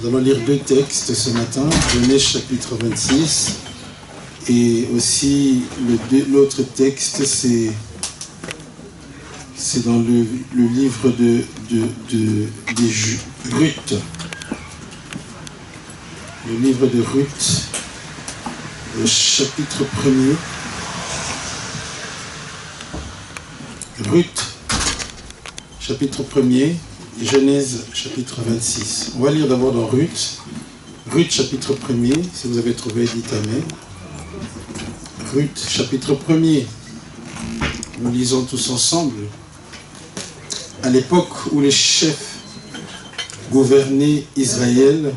Nous allons lire deux textes ce matin, Genèse chapitre 26, et aussi l'autre texte, c'est dans le livre de Ruth. Le livre de Ruth, chapitre 1er. Ruth, chapitre 1er, Genèse, chapitre 26. On va lire d'abord dans Ruth. Ruth, chapitre 1er. Si vous avez trouvé, dites Amen. Ruth, chapitre 1er. Nous lisons tous ensemble. À l'époque où les chefs gouvernaient Israël,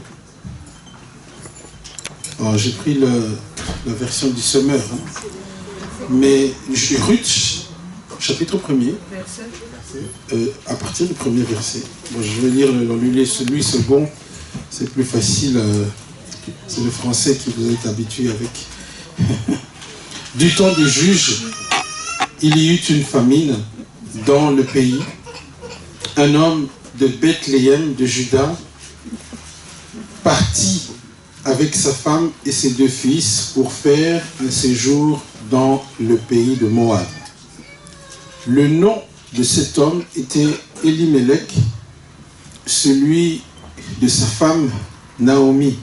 j'ai pris la version du semeur, mais Ruth, chapitre 1er, à partir du premier verset. Bon, je vais lire celui second, c'est plus facile, c'est le français qui vous êtes habitué avec. Du temps des juges, il y eut une famine dans le pays. Un homme de Bethléem de Juda partit avec sa femme et ses deux fils pour faire un séjour dans le pays de Moab. Le nom de cet homme était Elimelech, celui de sa femme Naomi,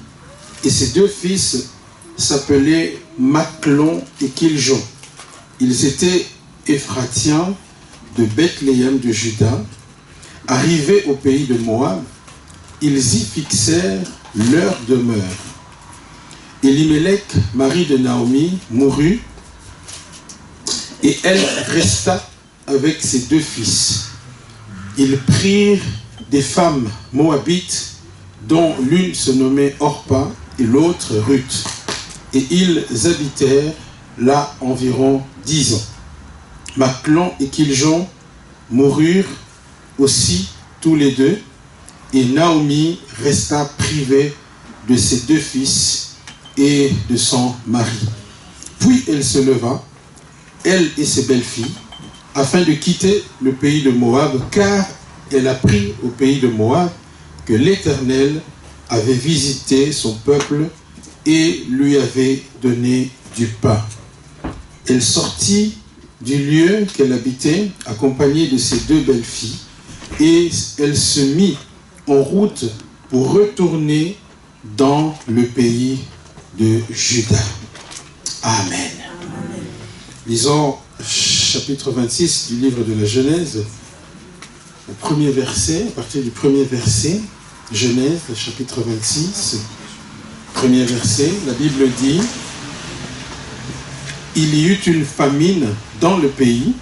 et ses deux fils s'appelaient Machlon et Kiljon. Ils étaient Éphratiens de Bethléem de Juda. Arrivés au pays de Moab, ils y fixèrent leur demeure. Elimelech, mari de Naomi, mourut, et elle resta avec ses deux fils. Ils prirent des femmes moabites, dont l'une se nommait Orpa et l'autre Ruth, et ils habitèrent là environ 10 ans. Machlon et Kiljon moururent aussi tous les deux, et Naomi resta privée de ses deux fils et de son mari. Puis elle se leva, elle et ses belles-filles, afin de quitter le pays de Moab, car elle apprit au pays de Moab que l'Éternel avait visité son peuple et lui avait donné du pain. Elle sortit du lieu qu'elle habitait, accompagnée de ses deux belles-filles, et elle se mit en route pour retourner dans le pays de Juda. Amen. Amen. Lisons chapitre 26 du livre de la Genèse, au premier verset, à partir du premier verset, Genèse, chapitre 26, premier verset, la Bible dit: il y eut une famine dans le pays,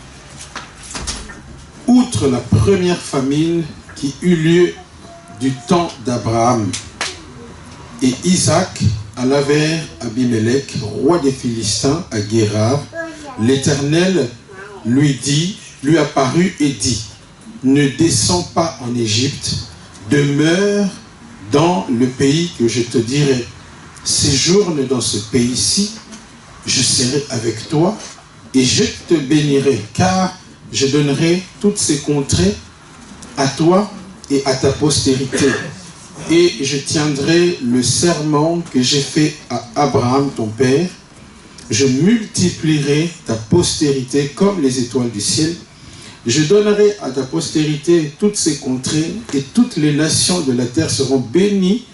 outre la première famine qui eut lieu du temps d'Abraham. Et Isaac alla vers Abimelech, roi des Philistins, à Guérar. L'Éternel lui apparut et dit: ne descends pas en Égypte, demeure dans le pays que je te dirai. Séjourne dans ce pays-ci, je serai avec toi et je te bénirai, car je donnerai toutes ces contrées à toi et à ta postérité. Et je tiendrai le serment que j'ai fait à Abraham ton père. Je multiplierai ta postérité comme les étoiles du ciel. Je donnerai à ta postérité toutes ces contrées, et toutes les nations de la terre seront bénies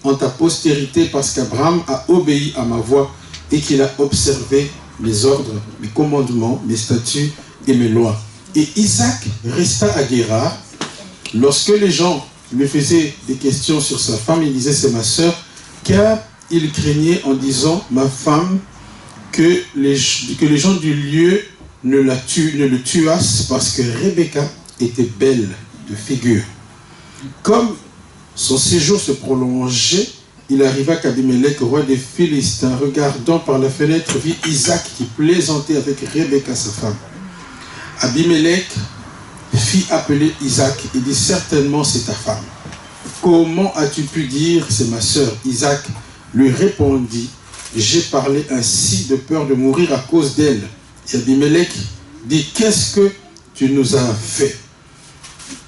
en ta postérité, parce qu'Abraham a obéi à ma voix et qu'il a observé mes ordres, mes commandements, mes statuts et mes lois. Et Isaac resta à Guérar. Lorsque les gens lui faisaient des questions sur sa femme, il disait: c'est ma sœur, car il craignait en disant: ma femme, que les gens du lieu ne le tuassent, parce que Rebecca était belle de figure. Comme son séjour se prolongeait, il arriva qu'Abimelech, roi des Philistins, regardant par la fenêtre, vit Isaac qui plaisantait avec Rebecca, sa femme. Abimelech fit appeler Isaac et dit: certainement c'est ta femme. Comment as-tu pu dire c'est ma sœur? Isaac lui répondit: j'ai parlé ainsi de peur de mourir à cause d'elle. Et Abimelech dit: qu'est-ce que tu nous as fait?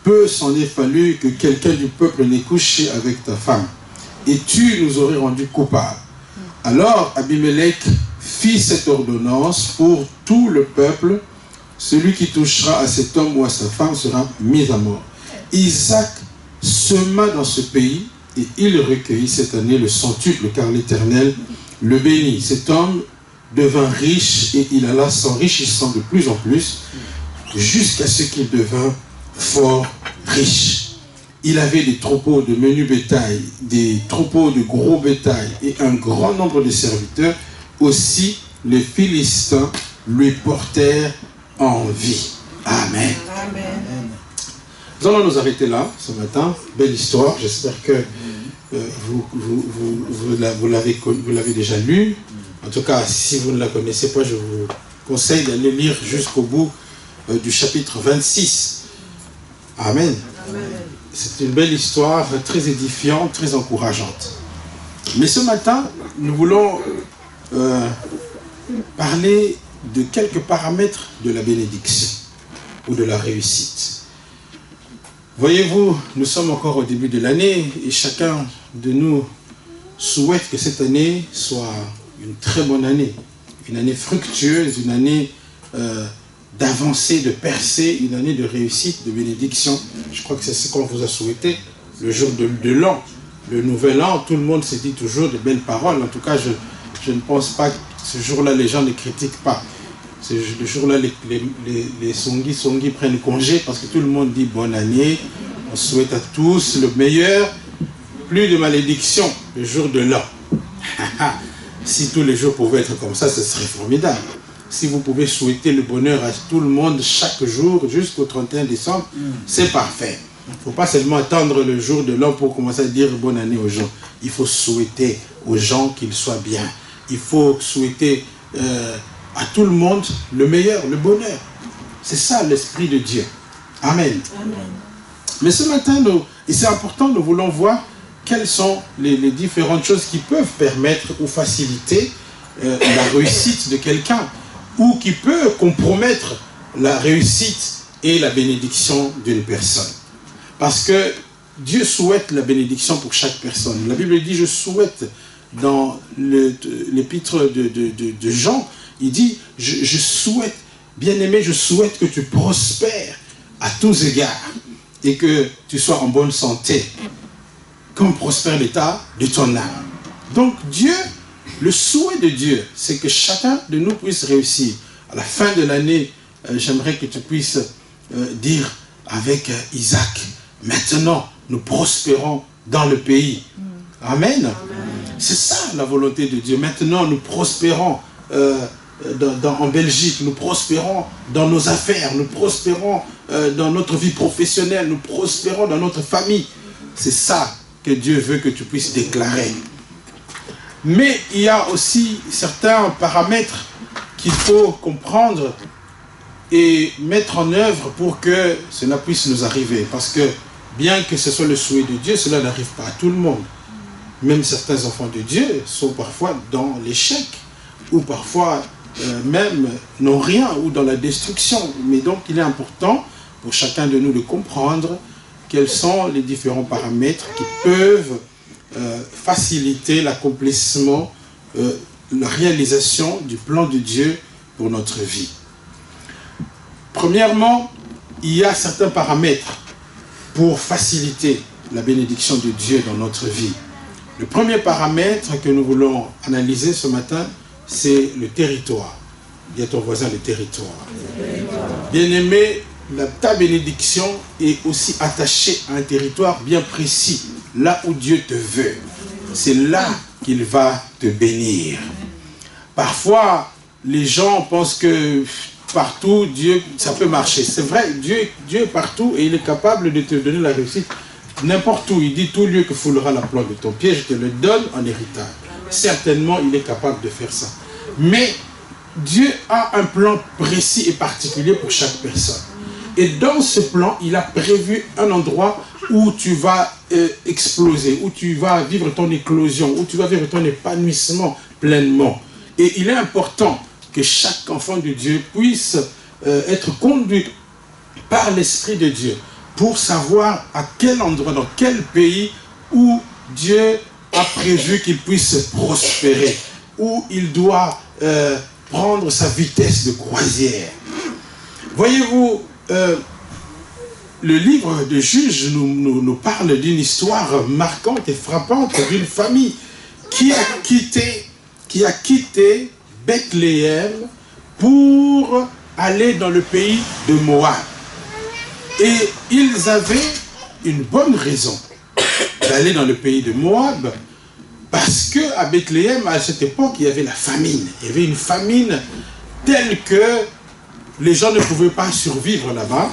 Peu s'en est fallu que quelqu'un du peuple n'ait couché avec ta femme. et tu nous aurais rendus coupables. Alors Abimelech fit cette ordonnance pour tout le peuple. Celui qui touchera à cet homme ou à sa femme sera mis à mort. Isaac sema dans ce pays et il recueillit cette année le centuple, car l'Éternel le bénit. Cet homme devint riche et il alla s'enrichissant de plus en plus jusqu'à ce qu'il devint fort riche. Il avait des troupeaux de menu bétail, des troupeaux de gros bétail et un grand nombre de serviteurs. Aussi les Philistins lui portèrent envie. Amen. Amen. Nous allons nous arrêter là ce matin. Belle histoire. J'espère que vous l'avez déjà lu. En tout cas, si vous ne la connaissez pas, je vous conseille d'aller lire jusqu'au bout du chapitre 26. Amen. Amen. C'est une belle histoire, très édifiante, très encourageante. Mais ce matin, nous voulons parler de quelques paramètres de la bénédiction ou de la réussite. Voyez-vous, nous sommes encore au début de l'année et chacun de nous souhaite que cette année soit une très bonne année, une année fructueuse, une année d'avancée, de percée, une année de réussite, de bénédiction. Je crois que c'est ce qu'on vous a souhaité le jour de l'an, le nouvel an. Tout le monde se dit toujours de belles paroles. En tout cas, je ne pense pas que ce jour-là, les gens ne critiquent pas. Le jour-là, les Songi prennent congé parce que tout le monde dit bonne année. On souhaite à tous le meilleur. Plus de malédiction le jour de l'an. Si tous les jours pouvaient être comme ça, ce serait formidable. Si vous pouvez souhaiter le bonheur à tout le monde chaque jour jusqu'au 31 décembre, c'est parfait. Il ne faut pas seulement attendre le jour de l'an pour commencer à dire bonne année aux gens. Il faut souhaiter aux gens qu'ils soient bien. Il faut souhaiter à tout le monde le meilleur, le bonheur. C'est ça l'esprit de Dieu. Amen. Amen. Mais ce matin, et c'est important, nous voulons voir quelles sont les différentes choses qui peuvent permettre ou faciliter la réussite de quelqu'un, ou qui peut compromettre la réussite et la bénédiction d'une personne. Parce que Dieu souhaite la bénédiction pour chaque personne. La Bible dit, je souhaite, dans l'épître de Jean, il dit, je souhaite, bien-aimé, je souhaite que tu prospères à tous égards et que tu sois en bonne santé, comme prospère l'état de ton âme. Donc Dieu, le souhait de Dieu, c'est que chacun de nous puisse réussir. À la fin de l'année, j'aimerais que tu puisses dire avec Isaac, maintenant nous prospérons dans le pays. Amen. Amen. C'est ça la volonté de Dieu. Maintenant nous prospérons en Belgique, nous prospérons dans nos affaires, nous prospérons dans notre vie professionnelle, nous prospérons dans notre famille. C'est ça que Dieu veut que tu puisses déclarer. Mais il y a aussi certains paramètres qu'il faut comprendre et mettre en œuvre pour que cela puisse nous arriver. Parce que bien que ce soit le souhait de Dieu, cela n'arrive pas à tout le monde. Même certains enfants de Dieu sont parfois dans l'échec, ou parfois même n'ont rien, ou dans la destruction. Mais donc il est important pour chacun de nous de comprendre quels sont les différents paramètres qui peuvent faciliter l'accomplissement, la réalisation du plan de Dieu pour notre vie. Premièrement, il y a certains paramètres pour faciliter la bénédiction de Dieu dans notre vie. Le premier paramètre que nous voulons analyser ce matin, c'est le territoire. Dis à ton voisin le territoire. Bien-aimé, ta bénédiction est aussi attachée à un territoire bien précis, là où Dieu te veut. C'est là qu'il va te bénir. Parfois, les gens pensent que partout, Dieu, ça peut marcher. C'est vrai, Dieu est partout et il est capable de te donner la réussite n'importe où. Il dit, tout lieu que foulera la plante de ton pied, je te le donne en héritage. Certainement, il est capable de faire ça. Mais Dieu a un plan précis et particulier pour chaque personne. Et dans ce plan, il a prévu un endroit où tu vas exploser, où tu vas vivre ton éclosion, où tu vas vivre ton épanouissement pleinement. Et il est important que chaque enfant de Dieu puisse être conduit par l'Esprit de Dieu pour savoir à quel endroit, dans quel pays où Dieu a prévu qu'il puisse prospérer, où il doit prendre sa vitesse de croisière. Voyez-vous, le livre de Juges nous parle d'une histoire marquante et frappante d'une famille qui a quitté Bethléem pour aller dans le pays de Moab. Et ils avaient une bonne raison d'aller dans le pays de Moab, parce qu'à Bethléem, à cette époque, il y avait la famine. Il y avait une famine telle que les gens ne pouvaient pas survivre là-bas.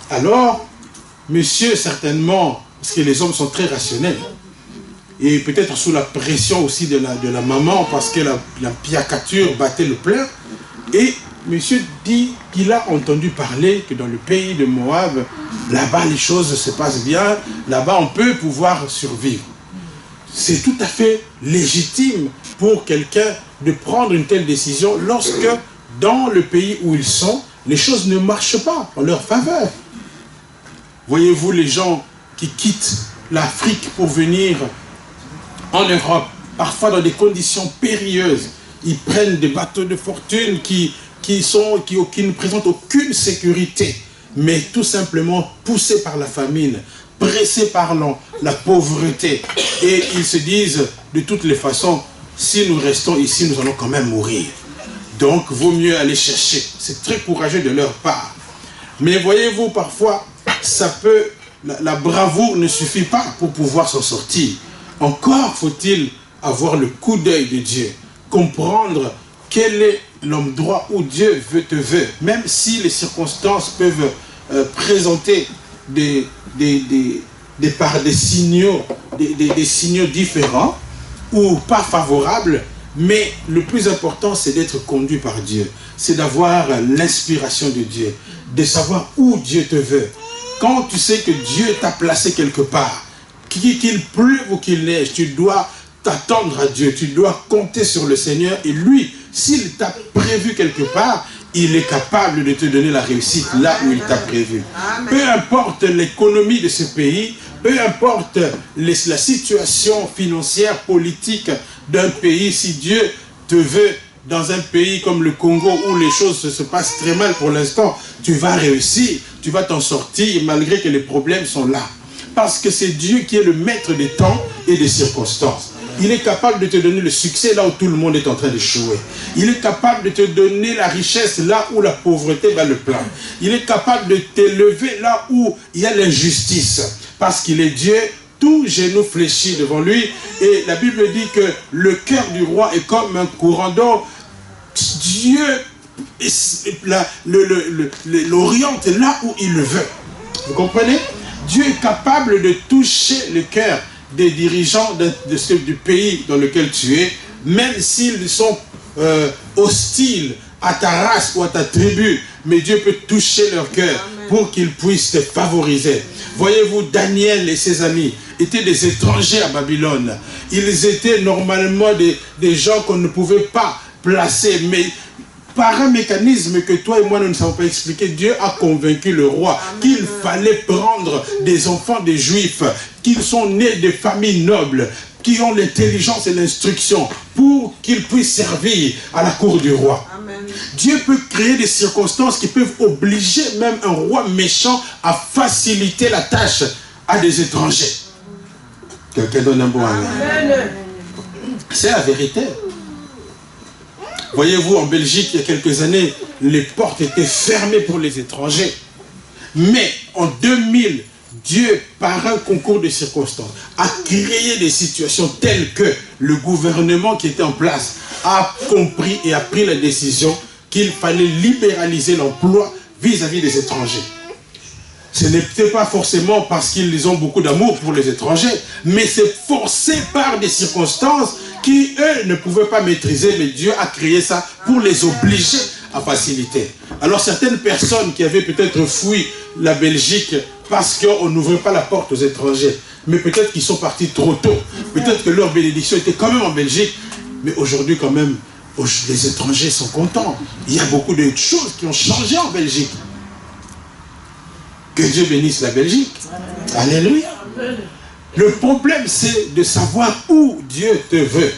Alors, monsieur, certainement, parce que les hommes sont très rationnels, et peut-être sous la pression aussi de la maman, parce que la piacature battait le plein, et monsieur dit qu'il a entendu parler que dans le pays de Moab, là-bas les choses se passent bien, là-bas on peut pouvoir survivre. C'est tout à fait légitime pour quelqu'un de prendre une telle décision lorsque dans le pays où ils sont, les choses ne marchent pas en leur faveur. Voyez-vous les gens qui quittent l'Afrique pour venir en Europe, parfois dans des conditions périlleuses, ils prennent des bateaux de fortune qui ne présentent aucune sécurité, mais tout simplement poussés par la famine, pressés par la pauvreté, et ils se disent de toutes les façons, si nous restons ici, nous allons quand même mourir. Donc, vaut mieux aller chercher. C'est très courageux de leur part. Mais voyez-vous, parfois, la bravoure ne suffit pas pour pouvoir s'en sortir. Encore faut-il avoir le coup d'œil de Dieu, comprendre quel est l'endroit où Dieu te veut, même si les circonstances peuvent présenter des signaux différents ou pas favorables, mais le plus important c'est d'être conduit par Dieu, c'est d'avoir l'inspiration de Dieu, de savoir où Dieu te veut. Quand tu sais que Dieu t'a placé quelque part, qu'il pleuve ou qu'il neige, tu dois t'attendre à Dieu, tu dois compter sur le Seigneur, et lui, s'il t'a prévu quelque part, il est capable de te donner la réussite là où il t'a prévu. Peu importe l'économie de ce pays, peu importe la situation financière, politique d'un pays, si Dieu te veut dans un pays comme le Congo où les choses se passent très mal pour l'instant, tu vas réussir, tu vas t'en sortir malgré que les problèmes sont là. Parce que c'est Dieu qui est le maître des temps et des circonstances. Il est capable de te donner le succès là où tout le monde est en train d'échouer. Il est capable de te donner la richesse là où la pauvreté va le plaindre. Il est capable de t'élever là où il y a l'injustice. Parce qu'il est Dieu, tout genou fléchit devant lui. Et la Bible dit que le cœur du roi est comme un courant d'eau. Dieu l'oriente là où il le veut. Vous comprenez? Dieu est capable de toucher le cœur des dirigeants du pays dans lequel tu es, même s'ils sont hostiles à ta race ou à ta tribu, mais Dieu peut toucher leur cœur pour qu'ils puissent te favoriser. Voyez-vous, Daniel et ses amis étaient des étrangers à Babylone. Ils étaient normalement des gens qu'on ne pouvait pas placer, mais par un mécanisme que toi et moi nous ne savons pas expliquer, Dieu a convaincu le roi qu'il fallait prendre des enfants des Juifs, qui sont nés de familles nobles, qui ont l'intelligence et l'instruction, pour qu'ils puissent servir à la cour du roi. Amen. Dieu peut créer des circonstances qui peuvent obliger même un roi méchant à faciliter la tâche à des étrangers. Quelqu'un donne un bon amen. C'est la vérité. Voyez-vous, en Belgique, il y a quelques années, les portes étaient fermées pour les étrangers. Mais en 2000, Dieu, par un concours de circonstances, a créé des situations telles que le gouvernement qui était en place a compris et a pris la décision qu'il fallait libéraliser l'emploi vis-à-vis des étrangers. Ce n'était pas forcément parce qu'ils ont beaucoup d'amour pour les étrangers, mais c'est forcé par des circonstances qui, eux, ne pouvaient pas maîtriser, mais Dieu a créé ça pour les obliger à faciliter. Alors certaines personnes qui avaient peut-être fui la Belgique parce qu'on n'ouvrait pas la porte aux étrangers, mais peut-être qu'ils sont partis trop tôt, peut-être que leur bénédiction était quand même en Belgique, mais aujourd'hui quand même, les étrangers sont contents. Il y a beaucoup de choses qui ont changé en Belgique. Que Dieu bénisse la Belgique. Alléluia. Le problème, c'est de savoir où Dieu te veut.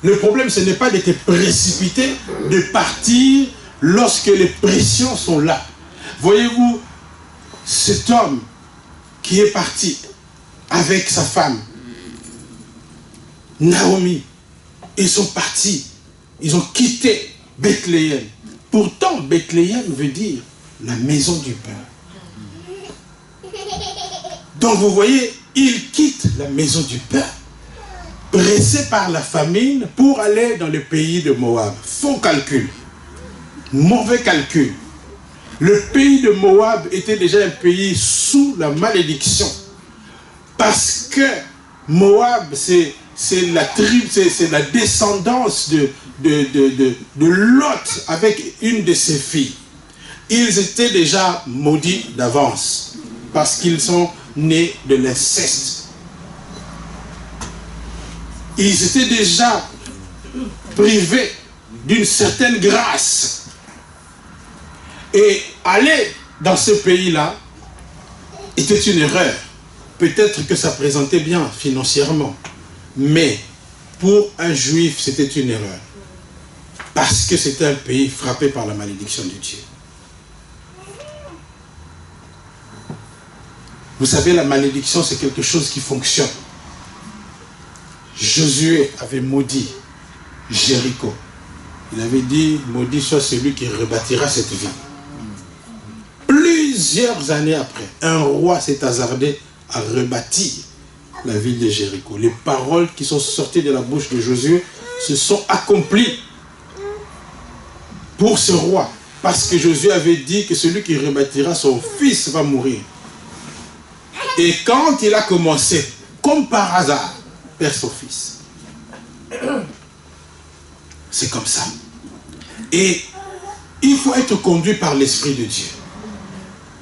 Le problème, ce n'est pas de te précipiter, de partir lorsque les pressions sont là. Voyez-vous, cet homme qui est parti avec sa femme, Naomi, ils sont partis, ils ont quitté Bethléem. Pourtant, Bethléem veut dire la maison du pain. Donc vous voyez, ils quittent la maison du pain, pressés par la famine pour aller dans le pays de Moab. Faux calcul, mauvais calcul. Le pays de Moab était déjà un pays sous la malédiction. Parce que Moab, c'est la tribu, c'est la descendance de Lot avec une de ses filles. Ils étaient déjà maudits d'avance parce qu'ils sont nés de l'inceste. Ils étaient déjà privés d'une certaine grâce. Et aller dans ce pays-là était une erreur. Peut-être que ça présentait bien financièrement. Mais pour un juif, c'était une erreur. Parce que c'était un pays frappé par la malédiction de Dieu. Vous savez, la malédiction, c'est quelque chose qui fonctionne. Josué avait maudit Jéricho. Il avait dit, maudit soit celui qui rebâtira cette ville. Plusieurs années après, un roi s'est hasardé à rebâtir la ville de Jéricho. Les paroles qui sont sorties de la bouche de Josué se sont accomplies pour ce roi. Parce que Josué avait dit que celui qui rebâtira son fils va mourir. Et quand il a commencé, comme par hasard, perd son fils. C'est comme ça. Et il faut être conduit par l'Esprit de Dieu.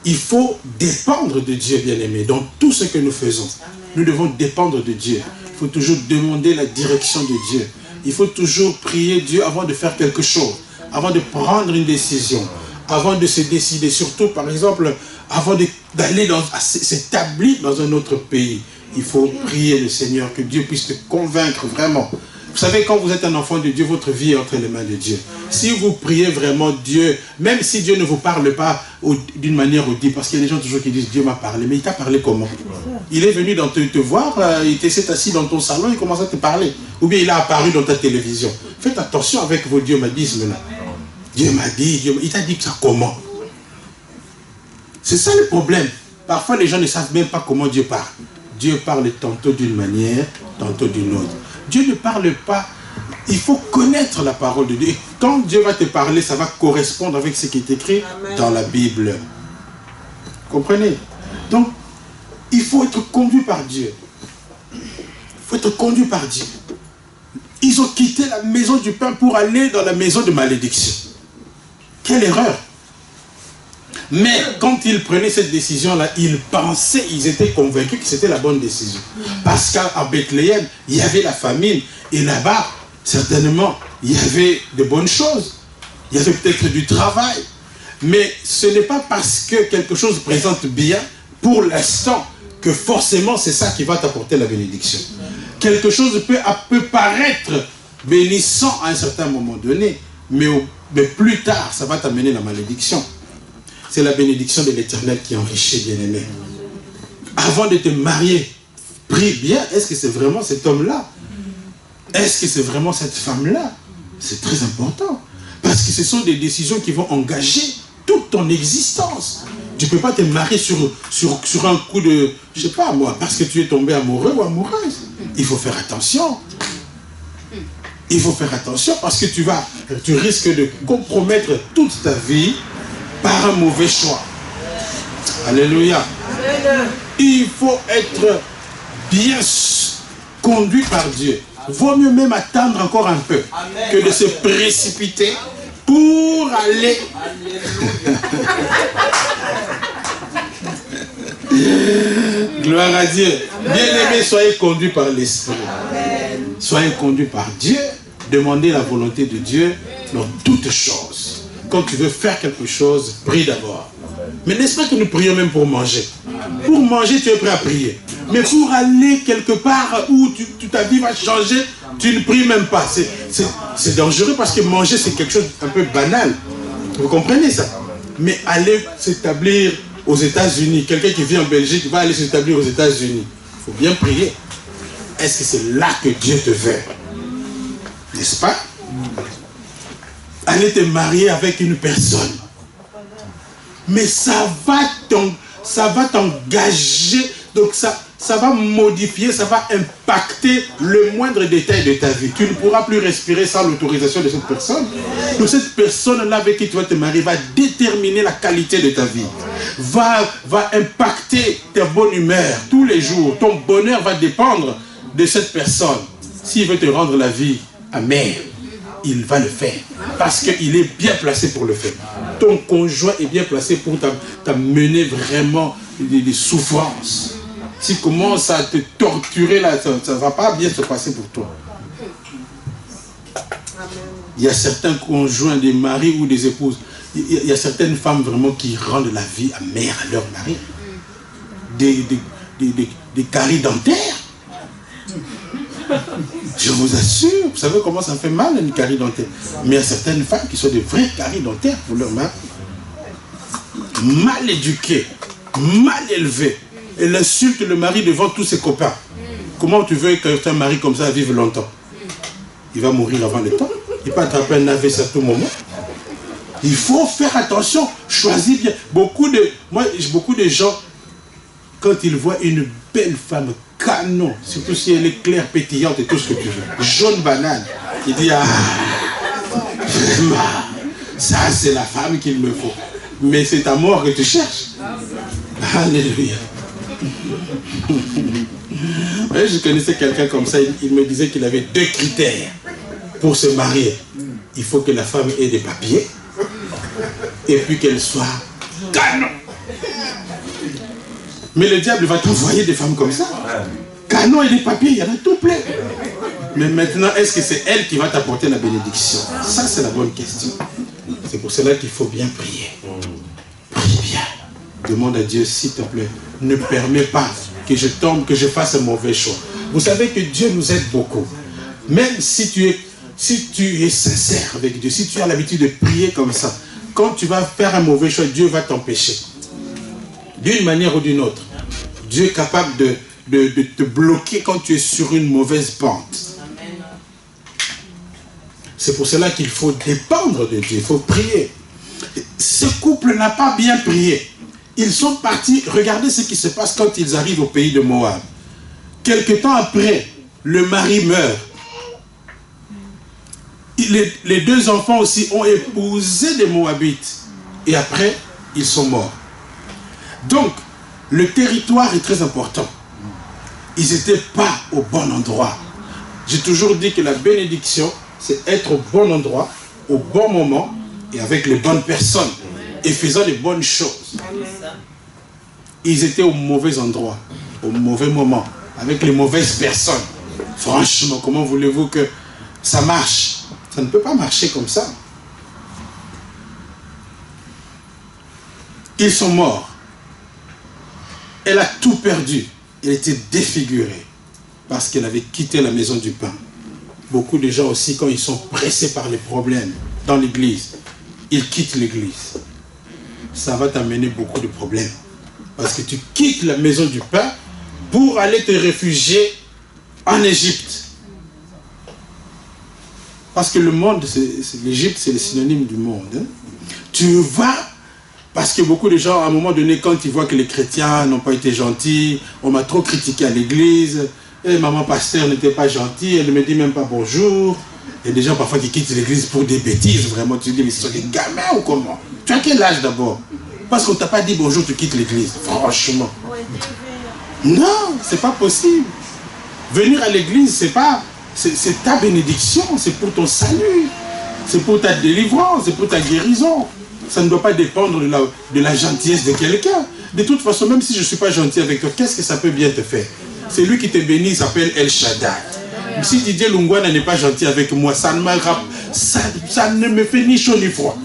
Il faut dépendre de Dieu, bien-aimé. Dans tout ce que nous faisons, nous devons dépendre de Dieu. Il faut toujours demander la direction de Dieu. Il faut toujours prier Dieu avant de faire quelque chose, avant de prendre une décision, avant de se décider. Surtout, par exemple, avant d'aller s'établir dans un autre pays. Il faut prier le Seigneur, que Dieu puisse te convaincre vraiment. Vous savez, quand vous êtes un enfant de Dieu, votre vie est entre les mains de Dieu. Si vous priez vraiment Dieu, même si Dieu ne vous parle pas d'une manière audible, parce qu'il y a des gens toujours qui disent Dieu m'a parlé, mais il t'a parlé comment? Il est venu te voir, il s'est assis dans ton salon, il commence à te parler. Ou bien il a apparu dans ta télévision. Faites attention avec vos dieumadismes là. Dieu m'a dit, il t'a dit ça comment? C'est ça le problème. Parfois les gens ne savent même pas comment Dieu parle. Dieu parle tantôt d'une manière, tantôt d'une autre. Dieu ne parle pas. Il faut connaître la parole de Dieu. Et quand Dieu va te parler, ça va correspondre avec ce qui est écrit dans la Bible. Comprenez? Donc, il faut être conduit par Dieu. Il faut être conduit par Dieu. Ils ont quitté la maison du pain pour aller dans la maison de malédiction. Quelle erreur! Mais quand ils prenaient cette décision-là, ils pensaient, ils étaient convaincus que c'était la bonne décision. Parce qu'à Bethléem, il y avait la famine. Et là-bas, certainement, il y avait de bonnes choses. Il y avait peut-être du travail. Mais ce n'est pas parce que quelque chose présente bien, pour l'instant, que forcément c'est ça qui va t'apporter la bénédiction. Quelque chose peut paraître bénissant à un certain moment donné, mais plus tard, ça va t'amener la malédiction. C'est la bénédiction de l'Éternel qui enrichit, bien-aimé. Avant de te marier, prie bien, est-ce que c'est vraiment cet homme-là? Est-ce que c'est vraiment cette femme-là? C'est très important. Parce que ce sont des décisions qui vont engager toute ton existence. Tu ne peux pas te marier sur un coup de, je ne sais pas moi, parce que tu es tombé amoureux ou amoureuse. Il faut faire attention. Il faut faire attention parce que tu risques de compromettre toute ta vie par un mauvais choix. Alléluia. Il faut être bien conduit par Dieu. Vaut mieux même attendre encore un peu que de se précipiter pour aller. Gloire à Dieu. Bien-aimés, soyez conduits par l'Esprit. Soyez conduits par Dieu. Demandez la volonté de Dieu dans toutes choses. Quand tu veux faire quelque chose, prie d'abord. Mais n'est-ce pas que nous prions même pour manger? Pour manger, tu es prêt à prier. Mais pour aller quelque part où ta vie va changer, tu ne pries même pas. C'est dangereux parce que manger, c'est quelque chose un peu banal. Vous comprenez ça? Mais aller s'établir aux États-Unis, quelqu'un qui vit en Belgique va aller s'établir aux États-Unis. Il faut bien prier. Est-ce que c'est là que Dieu te veut? N'est-ce pas? Aller te marier avec une personne. Mais ça va t'engager, donc ça va modifier, ça va impacter le moindre détail de ta vie. Tu ne pourras plus respirer sans l'autorisation de cette personne. Donc cette personne-là avec qui tu vas te marier va déterminer la qualité de ta vie. Va impacter ta bonne humeur tous les jours. Ton bonheur va dépendre de cette personne. S'il veut te rendre la vie amère, il va le faire. Parce qu'il est bien placé pour le faire. Ton conjoint est bien placé pour t'amener vraiment des souffrances. Si tu commences à te torturer là, ça ne va pas bien se passer pour toi. Il y a certains conjoints, des maris ou des épouses, il y a certaines femmes vraiment qui rendent la vie amère à leur mari. Des caries dentaires. Je vous assure, vous savez comment ça fait mal une carie dentaire. Mais il y a certaines femmes qui sont des vraies caries dentaires pour leur mari. Mal éduquées, mal élevées. Elle insulte le mari devant tous ses copains. Comment tu veux qu'un mari comme ça vive longtemps? Il va mourir avant le temps. Il peut attraper un AVC à tout moment. Il faut faire attention, choisis bien. Beaucoup de gens, quand ils voient une belle femme canon, surtout si elle est claire, pétillante et tout ce que tu veux, jaune banane, il dit, ah, vraiment, ça c'est la femme qu'il me faut. Mais c'est ta mort que tu cherches. Alléluia. Ouais, je connaissais quelqu'un comme ça, il me disait qu'il avait 2 critères pour se marier. Il faut que la femme ait des papiers et puis qu'elle soit canon. Mais le diable va t'envoyer des femmes comme ça. Canon et des papiers, il y en a tout plein. Mais maintenant, est-ce que c'est elle qui va t'apporter la bénédiction? Ça, c'est la bonne question. C'est pour cela qu'il faut bien prier. Prie bien. Demande à Dieu, s'il te plaît, ne permets pas que je tombe, que je fasse un mauvais choix. Vous savez que Dieu nous aide beaucoup. Même si tu es sincère avec Dieu, si tu as l'habitude de prier comme ça, quand tu vas faire un mauvais choix, Dieu va t'empêcher. D'une manière ou d'une autre. Dieu est capable de te bloquer quand tu es sur une mauvaise pente. C'est pour cela qu'il faut dépendre de Dieu, il faut prier. Ce couple n'a pas bien prié. Ils sont partis, regardez ce qui se passe quand ils arrivent au pays de Moab. Quelque temps après, le mari meurt. Les 2 enfants aussi ont épousé des Moabites. Et après, ils sont morts. Donc, le territoire est très important. Ils n'étaient pas au bon endroit. J'ai toujours dit que la bénédiction, c'est être au bon endroit, au bon moment, et avec les bonnes personnes, et faisant les bonnes choses. Ils étaient au mauvais endroit, au mauvais moment, avec les mauvaises personnes. Franchement, comment voulez-vous que ça marche? Ça ne peut pas marcher comme ça. Ils sont morts. Elle a tout perdu. Elle était défigurée parce qu'elle avait quitté la maison du pain. Beaucoup de gens aussi, quand ils sont pressés par les problèmes dans l'église, ils quittent l'église. Ça va t'amener beaucoup de problèmes. Parce que tu quittes la maison du pain pour aller te réfugier en Égypte. Parce que le monde, l'Égypte, c'est le synonyme du monde. Hein. Tu vas, parce que beaucoup de gens, à un moment donné, quand ils voient que les chrétiens n'ont pas été gentils, on m'a trop critiqué à l'église, et maman pasteur n'était pas gentille, elle ne me dit même pas bonjour. Il y a des gens parfois qui quittent l'église pour des bêtises, vraiment. Tu te dis, mais ce sont des gamins ou comment? Tu as quel âge d'abord? Parce qu'on ne t'a pas dit bonjour, tu quittes l'église. Franchement. Non, c'est pas possible. Venir à l'église, c'est ta bénédiction, c'est pour ton salut, c'est pour ta délivrance, c'est pour ta guérison. Ça ne doit pas dépendre de la gentillesse de quelqu'un. De toute façon, même si je ne suis pas gentil avec toi, qu'est-ce que ça peut bien te faire? C'est lui qui te bénit, il s'appelle El Shaddai. Si Didier Lungwana n'est pas gentil avec moi, ça ne me fait ni chaud ni froid.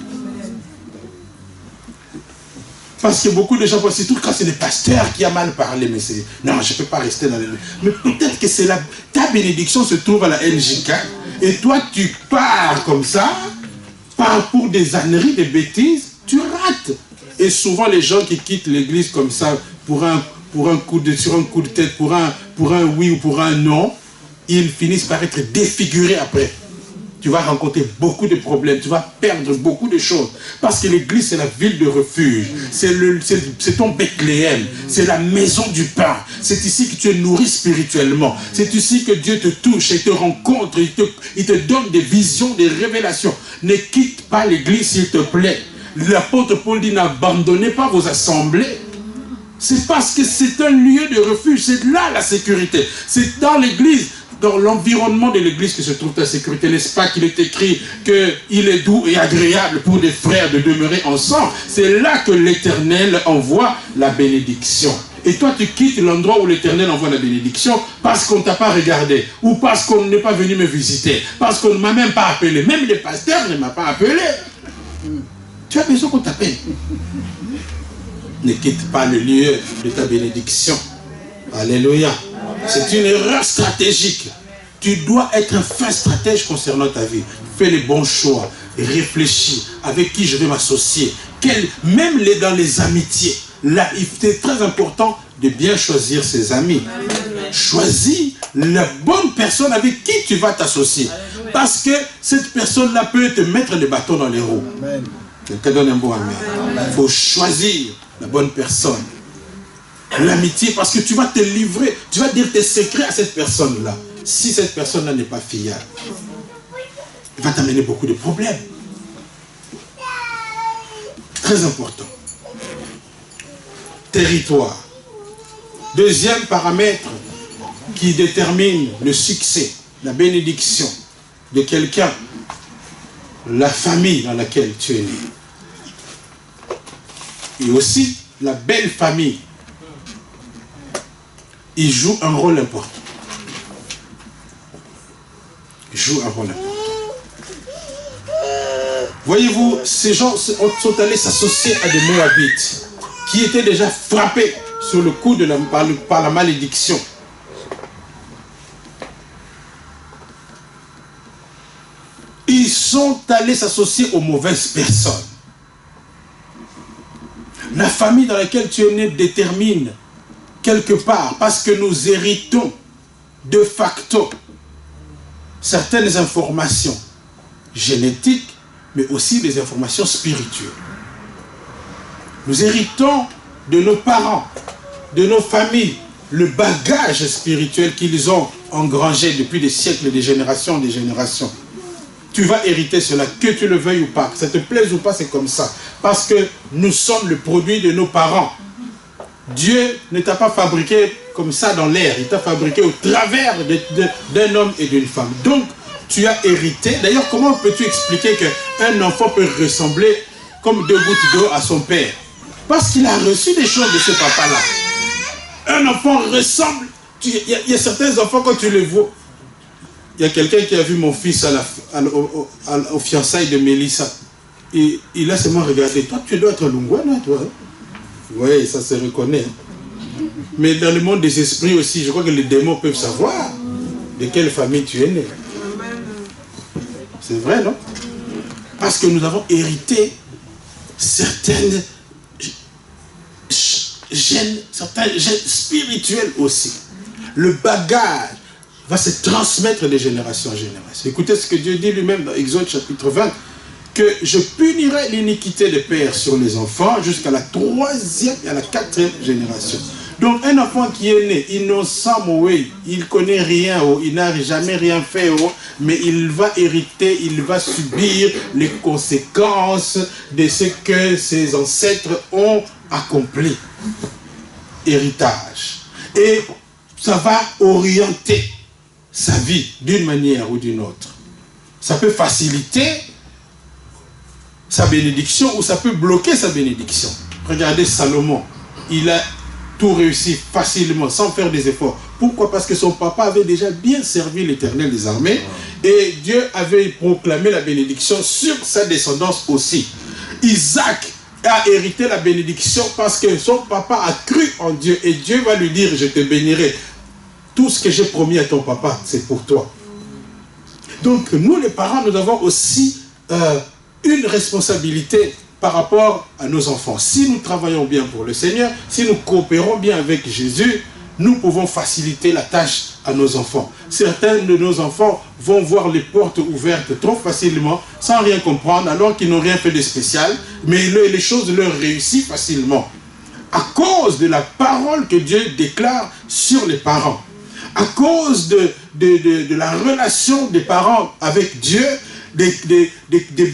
Parce que beaucoup de gens pensent, surtout quand c'est le pasteur qui a mal parlé, mais c'est... Non, je ne peux pas rester dans les... Mais peut-être que c'est ta bénédiction se trouve à la NJK, et toi tu pars comme ça, pars pour des âneries, des bêtises, tu rates. Et souvent les gens qui quittent l'église comme ça, sur un coup de tête, pour un oui ou pour un non, ils finissent par être défigurés après. Tu vas rencontrer beaucoup de problèmes, tu vas perdre beaucoup de choses. Parce que l'église, c'est la ville de refuge. C'est ton Bethléem. C'est la maison du pain. C'est ici que tu es nourri spirituellement. C'est ici que Dieu te touche et te rencontre. Il te donne des visions, des révélations. Ne quitte pas l'église, s'il te plaît. L'apôtre Paul dit, n'abandonnez pas vos assemblées. C'est parce que c'est un lieu de refuge. C'est là la sécurité. C'est dans l'église, dans l'environnement de l'église que se trouve ta sécurité. N'est-ce pas qu'il est écrit qu'il est doux et agréable pour des frères de demeurer ensemble? C'est là que l'Éternel envoie la bénédiction. Et toi, tu quittes l'endroit où l'Éternel envoie la bénédiction parce qu'on ne t'a pas regardé, ou parce qu'on n'est pas venu me visiter, parce qu'on ne m'a même pas appelé. Même le pasteur ne m'a pas appelé. Tu as besoin qu'on t'appelle. Ne quitte pas le lieu de ta bénédiction. Alléluia. C'est une erreur stratégique. Tu dois être un fin stratège concernant ta vie. Fais les bons choix. Réfléchis. Avec qui je vais m'associer. Même dans les amitiés. Là, c'est très important de bien choisir ses amis. Choisis la bonne personne avec qui tu vas t'associer. Parce que cette personne-là peut te mettre les bâtons dans les roues. Quelqu'un donne un bon amen. Il faut choisir la bonne personne. L'amitié, parce que tu vas te livrer, tu vas dire tes secrets à cette personne-là. Si cette personne-là n'est pas fiable, il va t'amener beaucoup de problèmes. Très important. Territoire. Deuxième paramètre qui détermine le succès, la bénédiction de quelqu'un, la famille dans laquelle tu es né. Et aussi la belle famille. Il joue un rôle important. Il joue un rôle important. Voyez-vous, ces gens sont allés s'associer à des Moabites qui étaient déjà frappés sur le coup par la malédiction. Ils sont allés s'associer aux mauvaises personnes. La famille dans laquelle tu es né détermine quelque part, parce que nous héritons de facto certaines informations génétiques, mais aussi des informations spirituelles. Nous héritons de nos parents, de nos familles, le bagage spirituel qu'ils ont engrangé depuis des siècles, des générations, Tu vas hériter cela, que tu le veuilles ou pas, que ça te plaise ou pas, c'est comme ça. Parce que nous sommes le produit de nos parents. Dieu ne t'a pas fabriqué comme ça dans l'air, il t'a fabriqué au travers d'un homme et d'une femme. Donc, tu as hérité. D'ailleurs, comment peux-tu expliquer qu'un enfant peut ressembler comme 2 gouttes d'eau à son père? Parce qu'il a reçu des choses de ce papa-là. Un enfant ressemble. Il y a certains enfants, quand tu les vois. Il y a quelqu'un qui a vu mon fils aux fiançailles de Mélissa. Et il a seulement regardé. Toi, tu dois être Lungwana, toi. Oui, ça se reconnaît. Mais dans le monde des esprits aussi, je crois que les démons peuvent savoir de quelle famille tu es né. C'est vrai, non? Parce que nous avons hérité certains gènes spirituels aussi. Le bagage va se transmettre de génération en génération. Écoutez ce que Dieu dit lui-même dans Exode chapitre 20, que je punirai l'iniquité des pères sur les enfants jusqu'à la 3e et à la 4e génération. Donc un enfant qui est né innocent, oui, il ne connaît rien, il n'a jamais rien fait, mais il va hériter, il va subir les conséquences de ce que ses ancêtres ont accompli. Héritage. Et ça va orienter sa vie d'une manière ou d'une autre. Ça peut faciliter sa bénédiction ou ça peut bloquer sa bénédiction. Regardez Salomon, il a tout réussi facilement, sans faire des efforts. Pourquoi? Parce que son papa avait déjà bien servi l'Éternel des armées et Dieu avait proclamé la bénédiction sur sa descendance aussi. Isaac a hérité la bénédiction parce que son papa a cru en Dieu. Et Dieu va lui dire, je te bénirai. Tout ce que j'ai promis à ton papa, c'est pour toi. Donc nous les parents, nous avons aussi une responsabilité par rapport à nos enfants. Si nous travaillons bien pour le Seigneur, si nous coopérons bien avec Jésus, nous pouvons faciliter la tâche à nos enfants. Certains de nos enfants vont voir les portes ouvertes trop facilement, sans rien comprendre, alors qu'ils n'ont rien fait de spécial, mais les choses leur réussissent facilement. À cause de la parole que Dieu déclare sur les parents, à cause de la relation des parents avec Dieu, des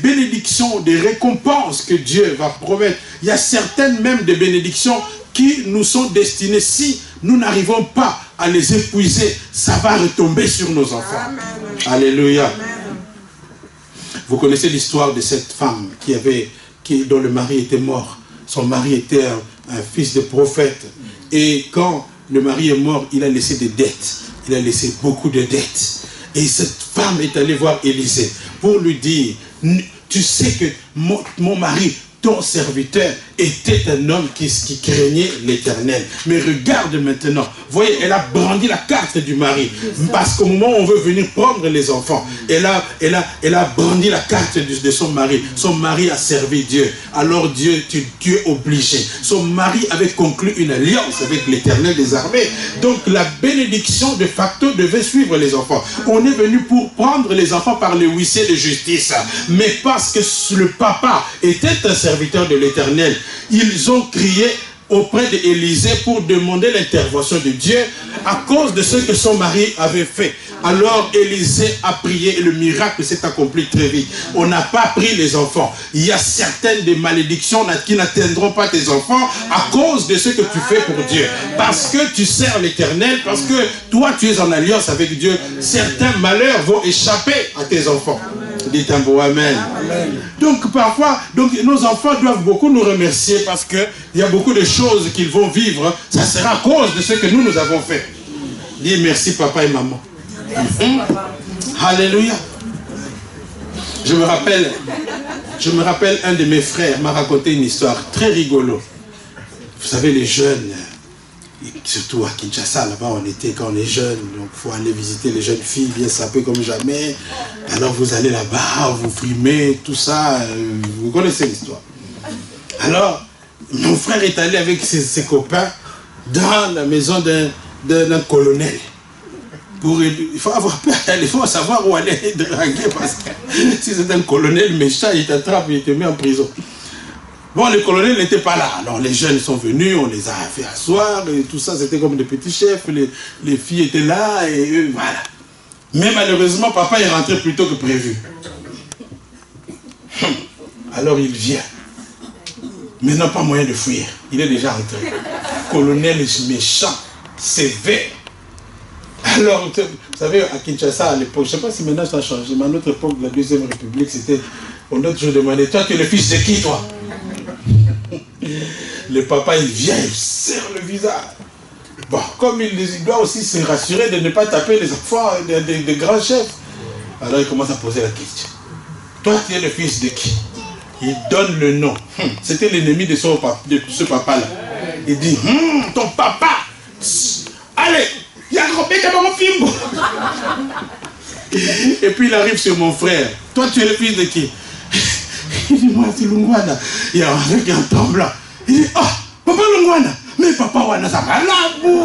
bénédictions, des récompenses que Dieu va promettre. Il y a certaines même des bénédictions qui nous sont destinées. Si nous n'arrivons pas à les épuiser, ça va retomber sur nos enfants. Amen. Alléluia. Amen. Vous connaissez l'histoire de cette femme dont le mari était mort. Son mari était un fils de prophète. Et quand le mari est mort, il a laissé des dettes. Il a laissé beaucoup de dettes. Et cette femme est allée voir Élisée pour lui dire, tu sais que mon mari, ton serviteur, était un homme qui craignait l'Éternel. Mais regarde maintenant, voyez, elle a brandi la carte du mari. Parce qu'au moment où on veut venir prendre les enfants, elle a brandi la carte de son mari. Son mari a servi Dieu. Alors Dieu est obligé. Son mari avait conclu une alliance avec l'Éternel des armées. Donc la bénédiction de facto devait suivre les enfants. On est venu pour prendre les enfants par les huissiers de justice. Mais parce que le papa était un serviteur de l'Éternel, ils ont crié auprès d'Élisée pour demander l'intervention de Dieu à cause de ce que son mari avait fait. Alors Élisée a prié et le miracle s'est accompli très vite. On n'a pas pris les enfants. Il y a certaines des malédictions qui n'atteindront pas tes enfants à cause de ce que tu fais pour Dieu. Parce que tu sers l'Éternel, parce que toi tu es en alliance avec Dieu, certains malheurs vont échapper à tes enfants. Dites un beau amen. Amen. Donc parfois, nos enfants doivent beaucoup nous remercier parce qu'il y a beaucoup de choses qu'ils vont vivre. Ça sera à cause de ce que nous avons fait. Dis merci papa et maman. Alléluia. Je me rappelle un de mes frères m'a raconté une histoire très rigolo. Vous savez, les jeunes, surtout à Kinshasa, là-bas on était quand on est jeune, donc il faut aller visiter les jeunes filles bien sapées comme jamais. Alors vous allez là-bas, vous frimez, tout ça, vous connaissez l'histoire. Alors, mon frère est allé avec ses copains dans la maison d'un colonel. Il faut avoir peur, il faut savoir où aller draguer, parce que si c'est un colonel méchant, il t'attrape, il te met en prison. Bon, le colonel n'était pas là. Alors les jeunes sont venus, on les a fait asseoir, et tout ça, c'était comme des petits chefs, les filles étaient là, et eux, voilà. Mais malheureusement, papa est rentré plus tôt que prévu. Alors il vient. Mais n'a pas moyen de fuir. Il est déjà rentré. Colonel méchant, sévère. Alors, vous savez, à Kinshasa, à l'époque, je ne sais pas si maintenant ça a changé, mais à notre époque, la Deuxième République, c'était... On a toujours demandé, toi, tu es le fils de qui, toi? Le papa, il vient, il serre le visage. Bon, comme il doit aussi se rassurer de ne pas taper les enfants des grands chefs. Alors, il commence à poser la question. Toi, tu es le fils de qui? Il donne le nom. C'était l'ennemi de ce papa-là. Il dit, ton papa, allez, il y a mon film. Et puis il arrive sur mon frère. Toi, tu es le fils de qui? Il dit, moi, c'est Lungwana. Il y a un qui est en tremblant. Il dit, oh, papa Lungwana. Mais papa Wana, ça va là, bouh.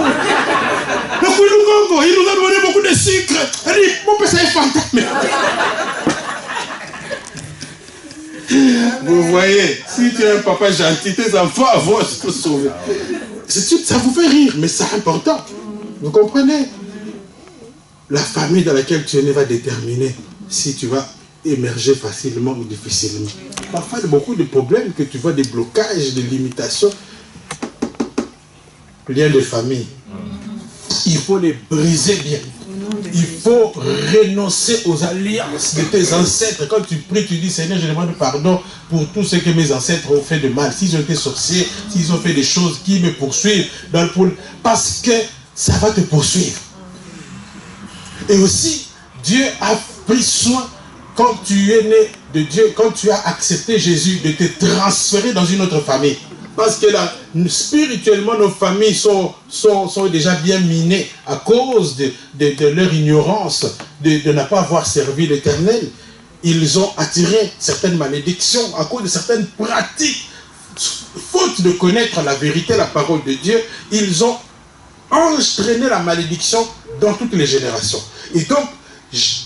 Le Kouilungongo, il nous a donné beaucoup de sucre. Il dit, mon père, ça est fantasme. Vous voyez, si tu es un papa gentil, tes enfants vont se sauver. Ça vous fait rire, mais c'est important. Vous comprenez? La famille dans laquelle tu es né va déterminer si tu vas émerger facilement ou difficilement. Parfois, il y a beaucoup de problèmes que tu vois, des blocages, des limitations. Liens de famille. Il faut les briser bien. Il faut renoncer aux alliances de tes ancêtres. Quand tu pries, tu dis, Seigneur, je demande pardon pour tout ce que mes ancêtres ont fait de mal. S'ils ont été sorciers, s'ils ont fait des choses qui me poursuivent dans le pôle, parce que ça va te poursuivre. Et aussi, Dieu a pris soin quand tu es né de Dieu, quand tu as accepté Jésus, de te transférer dans une autre famille. Parce que là, spirituellement, nos familles sont déjà bien minées à cause de leur ignorance, de ne pas avoir servi l'Éternel. Ils ont attiré certaines malédictions à cause de certaines pratiques. Faute de connaître la vérité, la parole de Dieu, ils ont entraîné la malédiction dans toutes les générations. Et donc,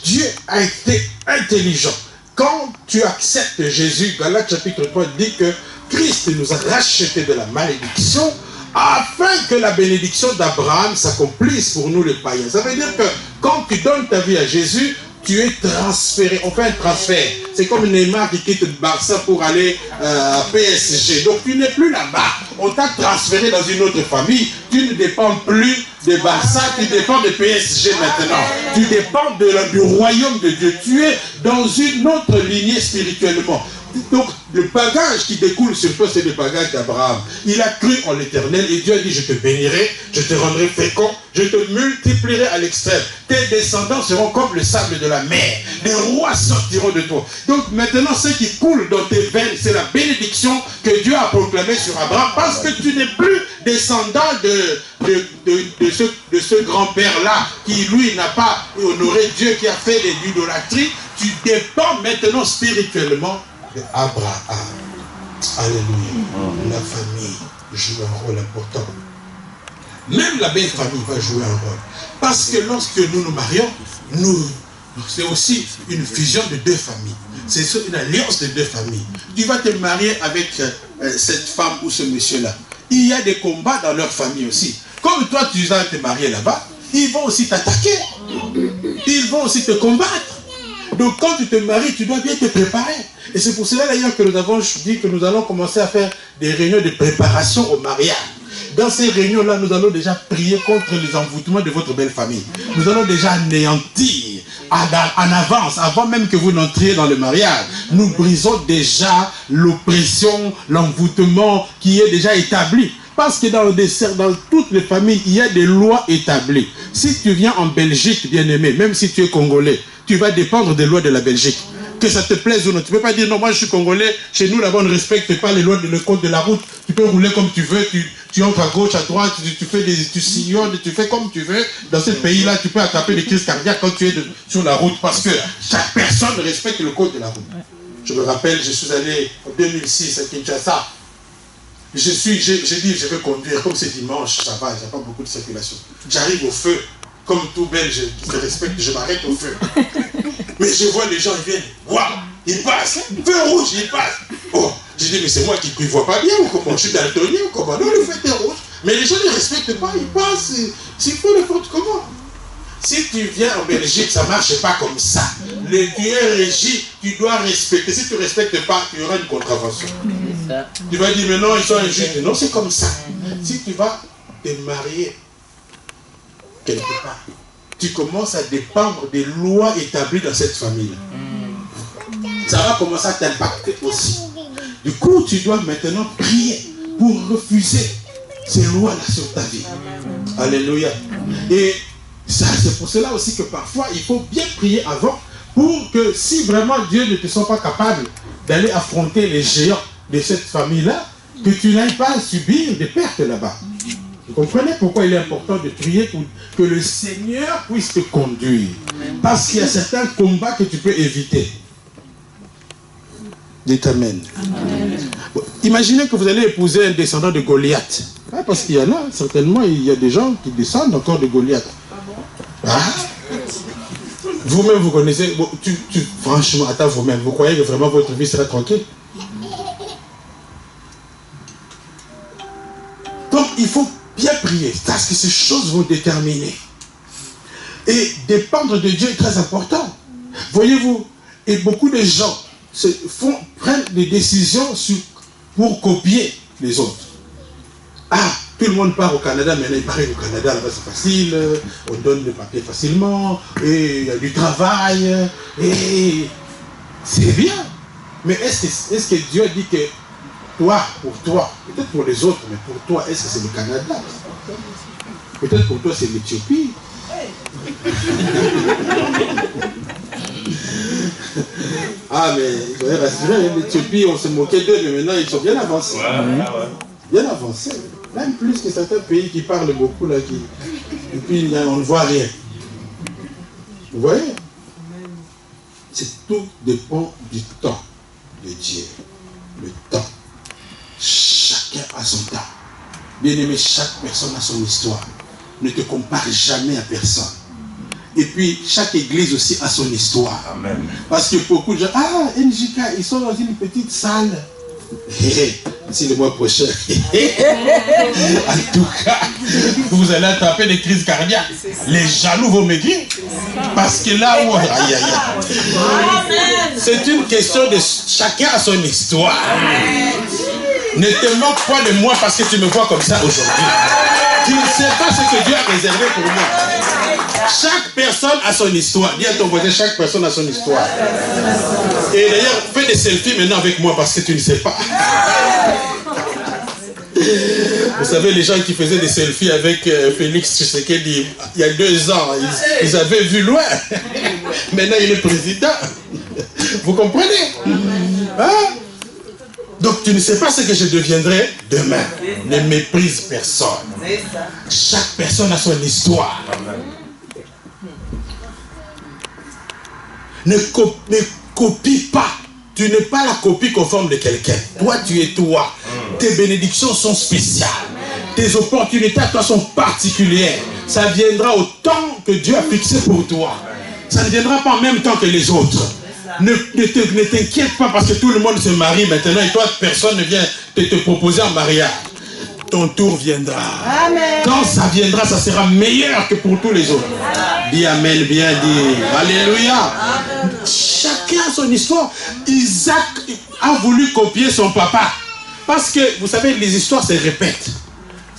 Dieu a été intelligent. Quand tu acceptes Jésus, Galates chapitre 3 dit que Christ nous a rachetés de la malédiction afin que la bénédiction d'Abraham s'accomplisse pour nous les païens. Ça veut dire que quand tu donnes ta vie à Jésus, tu es transféré, on fait un transfert. C'est comme Neymar qui quitte le Barça pour aller à PSG. Donc tu n'es plus là-bas. On t'a transféré dans une autre famille. Tu ne dépends plus de Barça, tu dépends de PSG maintenant. Tu dépends du royaume de Dieu. Tu es dans une autre lignée spirituellement. Donc, le bagage qui découle sur toi, c'est le bagage d'Abraham. Il a cru en l'Éternel et Dieu a dit, je te bénirai, je te rendrai fécond, je te multiplierai à l'extrême. Tes descendants seront comme le sable de la mer. Les rois sortiront de toi. Donc, maintenant, ce qui coule dans tes veines, c'est la bénédiction que Dieu a proclamée sur Abraham, parce que tu n'es plus descendant de ce grand-père-là, qui, lui, n'a pas honoré Dieu, qui a fait de l'idolâtrie. Tu dépends maintenant spirituellement d'Abraham. Alléluia. La famille joue un rôle important. Même la belle famille va jouer un rôle. Parce que lorsque nous nous marions, c'est aussi une fusion de deux familles. C'est une alliance de deux familles. Tu vas te marier avec cette femme ou ce monsieur-là. Il y a des combats dans leur famille aussi. Comme toi, tu vas te marier là-bas, ils vont aussi t'attaquer. Ils vont aussi te combattre. Donc quand tu te maries, tu dois bien te préparer. Et c'est pour cela d'ailleurs que nous avons dit que nous allons commencer à faire des réunions de préparation au mariage. Dans ces réunions-là, nous allons déjà prier contre les envoûtements de votre belle famille. Nous allons déjà anéantir en avance, avant même que vous n'entriez dans le mariage. Nous brisons déjà l'oppression, l'envoûtement qui est déjà établi. Parce que dans toutes les familles, il y a des lois établies. Si tu viens en Belgique, bien-aimé, même si tu es congolais, tu vas dépendre des lois de la Belgique. Que ça te plaise ou non. Tu ne peux pas dire, non, moi je suis congolais, chez nous là-bas on ne respecte pas les lois de le code de la route. Tu peux rouler comme tu veux, tu entres à gauche, à droite, tu sillonnes, tu fais comme tu veux. Dans ce pays-là, tu peux attraper des crises cardiaques quand tu es sur la route, parce que chaque personne respecte le code de la route. Je me rappelle, je suis allé en 2006 à Kinshasa. J'ai dit, je vais conduire, comme c'est dimanche, ça va, il n'y a pas beaucoup de circulation. J'arrive au feu, comme tout Belge qui respecte, je m'arrête au feu. Mais je vois les gens, ils viennent, waouh, ils passent, feu rouge, ils passent. Oh, j'ai dit, mais c'est moi qui ne vois pas bien, ou comment, je suis daltonien, ou comment, non, le feu est rouge. Mais les gens ne respectent pas, ils passent, s'il faut le faire comment. Si tu viens en Belgique, ça ne marche pas comme ça. Tu es régi, tu dois respecter. Si tu ne respectes pas, tu auras une contravention. Tu vas dire, mais non, ils sont injustes. Non, c'est comme ça. Si tu vas te marier quelque part, tu commences à dépendre des lois établies dans cette famille. Ça va commencer à t'impacter aussi. Du coup, tu dois maintenant prier pour refuser ces lois-là sur ta vie. Alléluia. Et ça, c'est pour cela aussi que parfois, il faut bien prier avant pour que si vraiment Dieu ne te sent pas capable d'aller affronter les géants de cette famille-là, que tu n'ailles pas subir des pertes là-bas. Vous comprenez pourquoi il est important de prier pour que le Seigneur puisse te conduire. Parce qu'il y a certains combats que tu peux éviter. Dites Amen. Bon, imaginez que vous allez épouser un descendant de Goliath. Ah, parce qu'il y en a, certainement, il y a des gens qui descendent encore de Goliath. Ah? Vous-même, vous connaissez, franchement, attends vous-même, vous croyez que vraiment votre vie sera tranquille? Donc, il faut bien prier, parce que ces choses vont déterminer. Et dépendre de Dieu est très important. Voyez-vous, et beaucoup de gens prennent des décisions pour copier les autres. Ah, tout le monde part au Canada, mais il paraît qu'au Canada, là-bas c'est facile, on donne le papier facilement, et il y a du travail, et c'est bien. Mais est-ce que Dieu dit que toi, pour toi, peut-être pour les autres, mais pour toi, est-ce que c'est le Canada? Peut-être pour toi, c'est l'Éthiopie. Ah, mais il faut rassurer, l'Éthiopie, on se moquait d'eux, mais maintenant ils sont bien avancés. Bien avancés. Même plus que certains pays qui parlent beaucoup, là, et puis on ne voit rien. Vous voyez? Tout dépend du temps de Dieu. Le temps. Chacun a son temps. Bien aimé, chaque personne a son histoire. Ne te compare jamais à personne. Et puis, chaque église aussi a son histoire. Amen. Parce que beaucoup de gens, ah, NJK, ils sont dans une petite salle. D'ici le mois prochain. En tout cas, vous allez attraper des crises cardiaques. Les jaloux vont maigrir. Parce que là où... Aïe, aïe, aïe. C'est une question de... Chacun a son histoire. Ne te moque pas de moi parce que tu me vois comme ça aujourd'hui. Tu ne sais pas ce que Dieu a réservé pour moi. Chaque personne a son histoire. Dis à ton voisin, chaque personne a son histoire. Et d'ailleurs, fais des selfies maintenant avec moi parce que tu ne sais pas. Vous savez, les gens qui faisaient des selfies avec Félix Tshisekedi, il y a 2 ans, ils avaient vu loin. Maintenant, il est président. Vous comprenez? Hein? Donc, tu ne sais pas ce que je deviendrai demain. Ne méprise personne. Chaque personne a son histoire. Ne copie pas. Tu n'es pas la copie conforme de quelqu'un. Toi, tu es toi. Tes bénédictions sont spéciales. Tes opportunités à toi sont particulières. Ça viendra au temps que Dieu a fixé pour toi. Ça ne viendra pas en même temps que les autres. Ne t'inquiète pas parce que tout le monde se marie maintenant et toi, personne ne vient te proposer en mariage. Ton tour viendra. Amen. Quand ça viendra, ça sera meilleur que pour tous les autres. Dis Amen, bien dit. Alléluia. Amen. Chacun a son histoire. Isaac a voulu copier son papa. Parce que, vous savez, les histoires se répètent.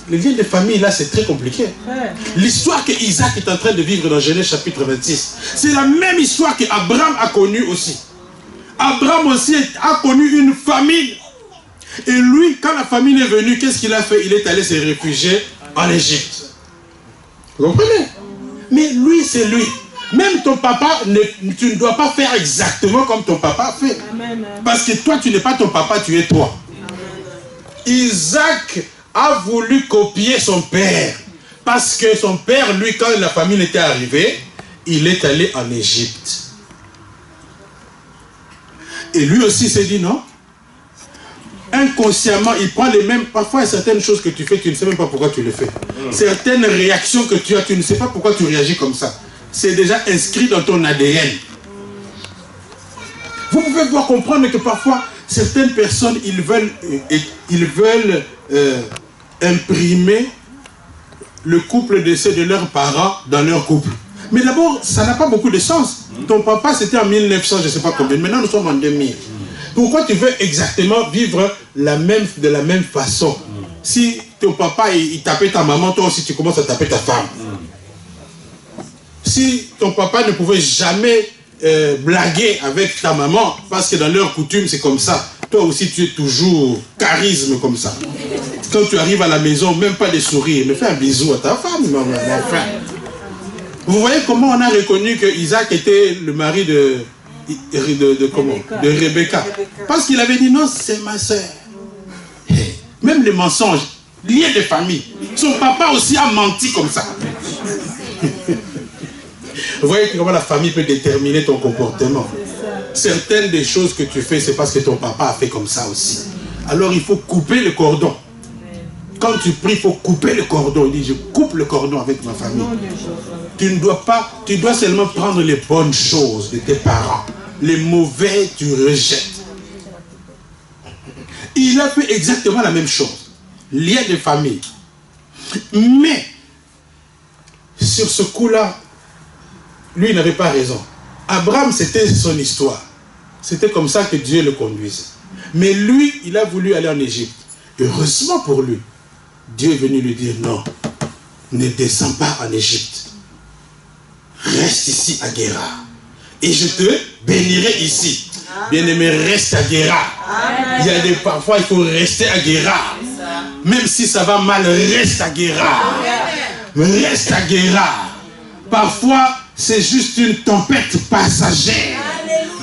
Les liens de famille, là, c'est très compliqué. L'histoire que Isaac est en train de vivre dans Genèse chapitre 26, c'est la même histoire qu'Abraham a connue aussi. Abraham aussi a connu une famine. Et lui, quand la famine est venue, qu'est-ce qu'il a fait? Il est allé se réfugier en Égypte. Vous comprenez? Mais lui, c'est lui. Même ton papa, tu ne dois pas faire exactement comme ton papa a fait. Parce que toi, tu n'es pas ton papa, tu es toi. Isaac a voulu copier son père. Parce que son père, lui, quand la famine était arrivée, il est allé en Égypte. Et lui aussi s'est dit non. Inconsciemment, il prend les mêmes... Parfois, il y a certaines choses que tu fais, tu ne sais même pas pourquoi tu les fais. Certaines réactions que tu as, tu ne sais pas pourquoi tu réagis comme ça. C'est déjà inscrit dans ton ADN. Vous pouvez voir comprendre que parfois, certaines personnes, ils veulent imprimer le couple de ceux de leurs parents dans leur couple. Mais d'abord, ça n'a pas beaucoup de sens. Ton papa, c'était en 1900, je ne sais pas combien. Maintenant, nous sommes en 2000. Pourquoi tu veux exactement vivre de la même façon? Si ton papa, il tapait ta maman, toi aussi, tu commences à taper ta femme. Si ton papa ne pouvait jamais blaguer avec ta maman, parce que dans leur coutume, c'est comme ça. Toi aussi, tu es toujours charisme comme ça. Quand tu arrives à la maison, même pas de sourire, mais fais un bisou à ta femme, mon frère. Vous voyez comment on a reconnu que Isaac était le mari de Rebecca. Parce qu'il avait dit non, c'est ma soeur. Même les mensonges, liés de famille. Son papa aussi a menti comme ça. Vous voyez comment la famille peut déterminer ton comportement. Certaines des choses que tu fais, c'est parce que ton papa a fait comme ça aussi. Alors il faut couper le cordon. Quand tu pries, il faut couper le cordon. Il dit, je coupe le cordon avec ma famille. Tu ne dois pas, tu dois seulement prendre les bonnes choses de tes parents. Les mauvais, tu rejettes. Il a fait exactement la même chose. Lien de famille. Mais, sur ce coup-là, lui, il n'avait pas raison. Abraham, c'était son histoire. C'était comme ça que Dieu le conduisait. Mais lui, il a voulu aller en Égypte. Heureusement pour lui, Dieu est venu lui dire, non, ne descends pas en Égypte. Reste ici à Guérar. Et je te bénirai ici. Bien-aimé, reste à Guérar. Il y a des parfois, il faut rester à Guérar. Même si ça va mal, reste à Guérar. Reste à Guérar. Parfois, c'est juste une tempête passagère.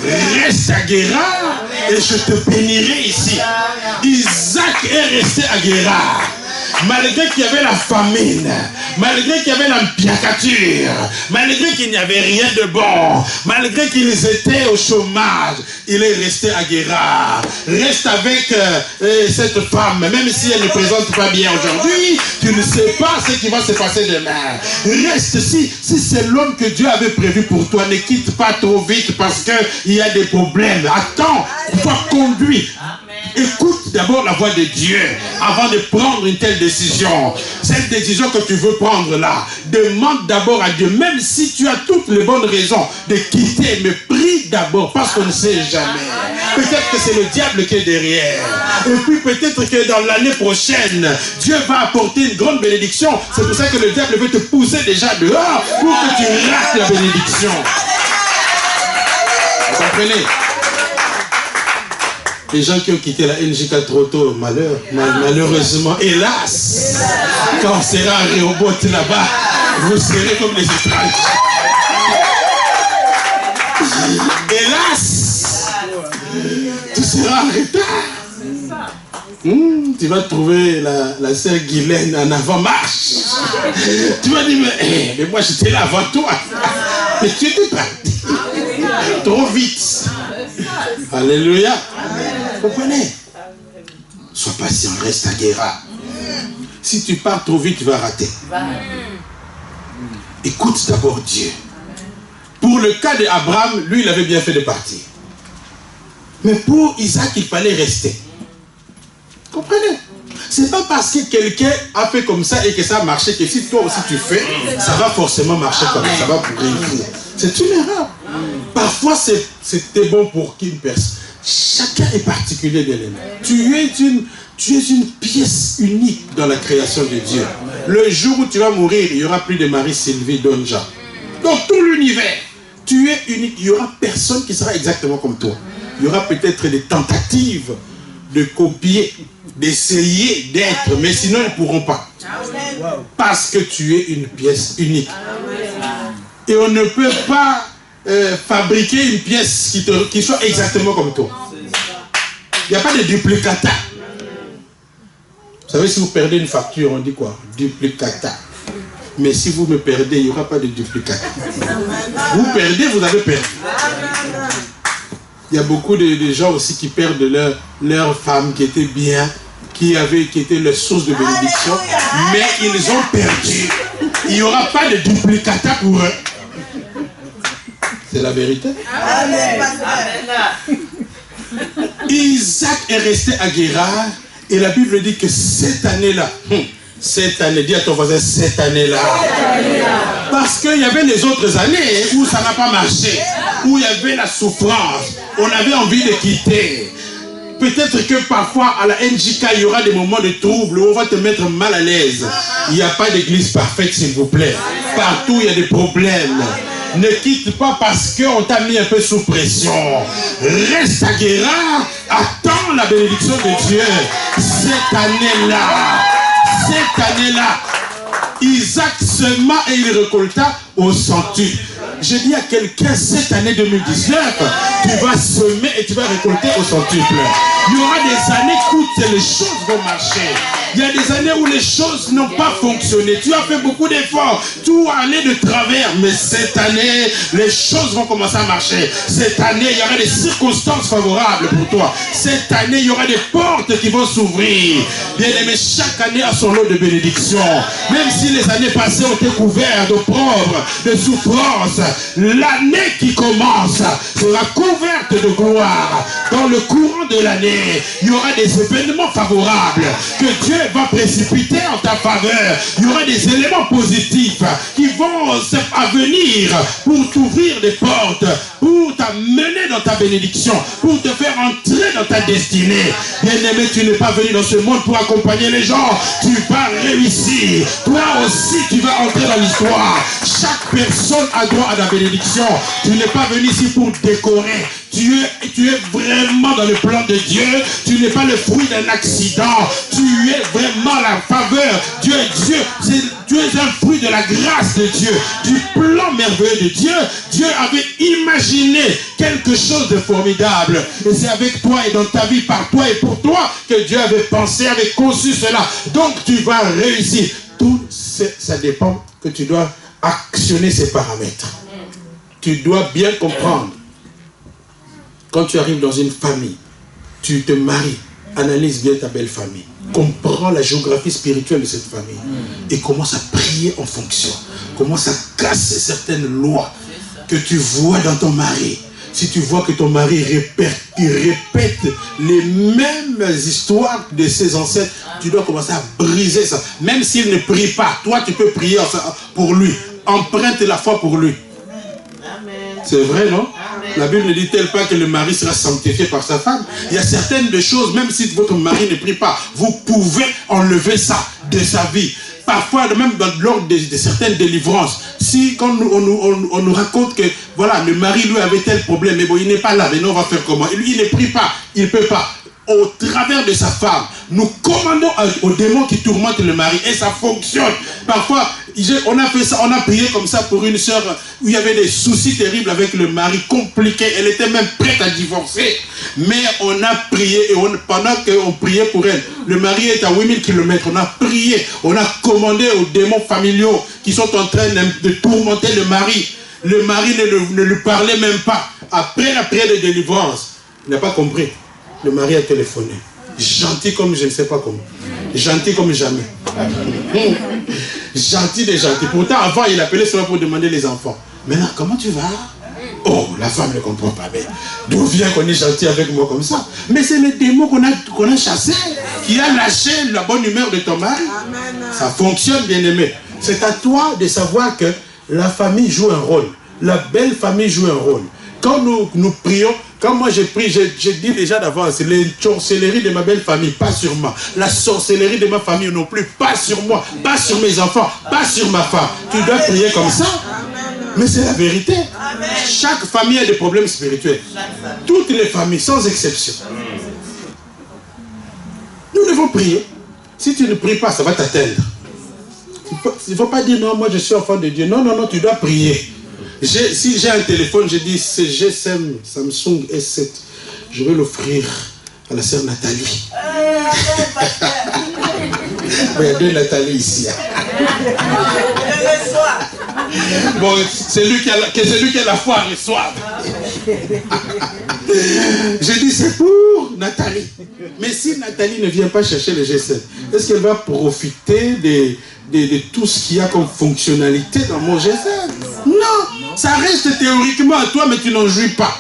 Reste à Guérard et je te bénirai ici. Isaac est resté à Guérard. Malgré qu'il y avait la famine, malgré qu'il y avait l'empiacature, malgré qu'il n'y avait rien de bon, malgré qu'ils étaient au chômage, il est resté à Guérard. Reste avec cette femme, même si elle ne présente pas bien aujourd'hui, tu ne sais pas ce qui va se passer demain. Reste, si c'est l'homme que Dieu avait prévu pour toi, ne quitte pas trop vite parce qu'il y a des problèmes. Attends, sois conduit. Écoute d'abord la voix de Dieu avant de prendre une telle décision. Cette décision que tu veux prendre là, demande d'abord à Dieu, même si tu as toutes les bonnes raisons de quitter, mais prie d'abord parce qu'on ne sait jamais. Peut-être que c'est le diable qui est derrière. Et puis peut-être que dans l'année prochaine, Dieu va apporter une grande bénédiction. C'est pour ça que le diable veut te pousser déjà dehors pour que tu rates la bénédiction. Vous comprenez? Les gens qui ont quitté la NJK trop tôt, malheureusement, hélas, quand on sera à Rehoboth là-bas, vous serez comme les étrangers. Hélas, tu seras en retard. Tu vas trouver la sœur Guylaine en avant-marche. Tu vas dire, mais moi j'étais là avant toi. Mais tu étais parti. Trop vite. Alléluia. Vous comprenez? Sois patient, reste à Guérard. Si tu pars trop vite, tu vas rater. Écoute d'abord Dieu. Pour le cas d'Abraham, lui, il avait bien fait de partir. Mais pour Isaac, il fallait rester. Comprenez? C'est pas parce que quelqu'un a fait comme ça et que ça a marché que si toi aussi tu fais, ça va forcément marcher comme ça, ça va pour réussir. C'est une erreur. Parfois, c'était bon pour qu'une personne. Chacun est particulier de l'élément. Tu es une pièce unique dans la création de Dieu. Le jour où tu vas mourir, il n'y aura plus de Marie-Sylvie Donja. Dans tout l'univers, tu es unique. Il n'y aura personne qui sera exactement comme toi. Il y aura peut-être des tentatives de copier, d'essayer d'être, mais sinon ils ne pourront pas. Parce que tu es une pièce unique. Et on ne peut pas fabriquer une pièce qui soit exactement comme toi. Il n'y a pas de duplicata. Vous savez, si vous perdez une facture, on dit quoi? Duplicata. Mais si vous me perdez, il n'y aura pas de duplicata. Vous perdez, vous avez perdu. Il y a beaucoup de gens aussi qui perdent leur femme qui était bien, qui était leur source de bénédiction, mais ils ont perdu. Il n'y aura pas de duplicata pour eux. C'est la vérité. Isaac est resté à Guérard et la Bible dit que cette année-là, dis à ton voisin, cette année-là, parce qu'il y avait les autres années où ça n'a pas marché, où il y avait la souffrance, on avait envie de quitter. Peut-être que parfois à la NJK il y aura des moments de trouble où on va te mettre mal à l'aise. Il n'y a pas d'église parfaite, s'il vous plaît. Partout il y a des problèmes. Ne quitte pas parce qu'on t'a mis un peu sous pression. Reste à Guérard, attends la bénédiction de Dieu. Cette année-là, Isaac sema et il récolta au centuple. Je dis à quelqu'un, cette année 2019, tu vas semer et tu vas récolter au centuple. Il y aura des années où les choses vont marcher. Il y a des années où les choses n'ont pas fonctionné. Tu as fait beaucoup d'efforts. Tout allait de travers. Mais cette année, les choses vont commencer à marcher. Cette année, il y aura des circonstances favorables pour toi. Cette année, il y aura des portes qui vont s'ouvrir. Bien aimé, chaque année a son lot de bénédictions. Même si les années passées ont été couvertes d'opprobre, de souffrance, l'année qui commence sera couverte de gloire. Dans le courant de l'année, il y aura des événements favorables que Dieu va précipiter en ta faveur. Il y aura des éléments positifs qui vont venir pour t'ouvrir des portes, pour t'amener dans ta bénédiction, pour te faire entrer dans ta destinée. Bien-aimé, tu n'es pas venu dans ce monde pour accompagner les gens. Tu vas réussir. Toi aussi, tu vas entrer dans l'histoire. Chaque personne a droit à la bénédiction. Tu n'es pas venu ici pour décorer. Tu es vraiment dans le plan de Dieu. Tu n'es pas le fruit d'un accident. Tu es vraiment la faveur. Dieu est Dieu. Tu es un fruit de la grâce de Dieu, du plan merveilleux de Dieu. Dieu avait imaginé quelque chose de formidable. Et c'est avec toi et dans ta vie, par toi et pour toi, que Dieu avait pensé, avait conçu cela. Donc tu vas réussir. Tout ça dépend que tu dois actionner ces paramètres. Tu dois bien comprendre. Quand tu arrives dans une famille, tu te maries, analyse bien ta belle famille. Comprends la géographie spirituelle de cette famille. Et commence à prier en fonction. Commence à casser certaines lois que tu vois dans ton mari. Si tu vois que ton mari répète les mêmes histoires de ses ancêtres, tu dois commencer à briser ça. Même s'il ne prie pas, toi tu peux prier pour lui. Emprunte la foi pour lui. C'est vrai, non? La Bible ne dit-elle pas que le mari sera sanctifié par sa femme? Il y a certaines de choses, même si votre mari ne prie pas, vous pouvez enlever ça de sa vie. Parfois, même lors de certaines délivrances, si quand on nous raconte que voilà, le mari lui avait tel problème, mais bon, il n'est pas là, maintenant on va faire comment? Lui, il ne prie pas, il ne peut pas. Au travers de sa femme, nous commandons aux démons qui tourmentent le mari et ça fonctionne. Parfois, on a fait ça, on a prié comme ça pour une sœur où il y avait des soucis terribles avec le mari, compliqués. Elle était même prête à divorcer. Mais on a prié et pendant qu'on priait pour elle, le mari est à 8000 km. On a prié, on a commandé aux démons familiaux qui sont en train de tourmenter le mari. Le mari ne lui parlait même pas. Après la prière de délivrance, il n'a pas compris. Le mari a téléphoné. Gentil comme je ne sais pas comment. Gentil comme jamais. Gentil de gentil. Pourtant, avant, il appelait seulement pour demander les enfants. Maintenant, comment tu vas? Oh, la femme ne comprend pas. Mais d'où vient qu'on est gentil avec moi comme ça? Mais c'est le démon qu'on a chassé, qui a lâché la bonne humeur de ton mari. Ça fonctionne, bien aimé. C'est à toi de savoir que la famille joue un rôle. La belle famille joue un rôle. Quand nous prions, quand moi je prie, je dis déjà d'avance, les sorcelleries de ma belle famille, pas sur moi. La sorcellerie de ma famille non plus, pas sur moi, pas sur mes enfants, pas sur ma femme. Tu dois prier comme ça. Mais c'est la vérité. Chaque famille a des problèmes spirituels. Toutes les familles, sans exception. Nous devons prier. Si tu ne pries pas, ça va t'atteindre. Il ne faut pas dire non, moi je suis enfant de Dieu. Non, non, non, tu dois prier. Si j'ai un téléphone, je dis c'est GSM Samsung S7. Je vais l'offrir à la sœur Nathalie. Il y a deux Nathalie ici. Bon, c'est lui qui a la foi à reçoit. Je dis c'est pour Nathalie. Mais si Nathalie ne vient pas chercher le GSM, est-ce qu'elle va profiter de tout ce qu'il y a comme fonctionnalité dans mon GSM? Non, ça reste théoriquement à toi, mais tu n'en jouis pas.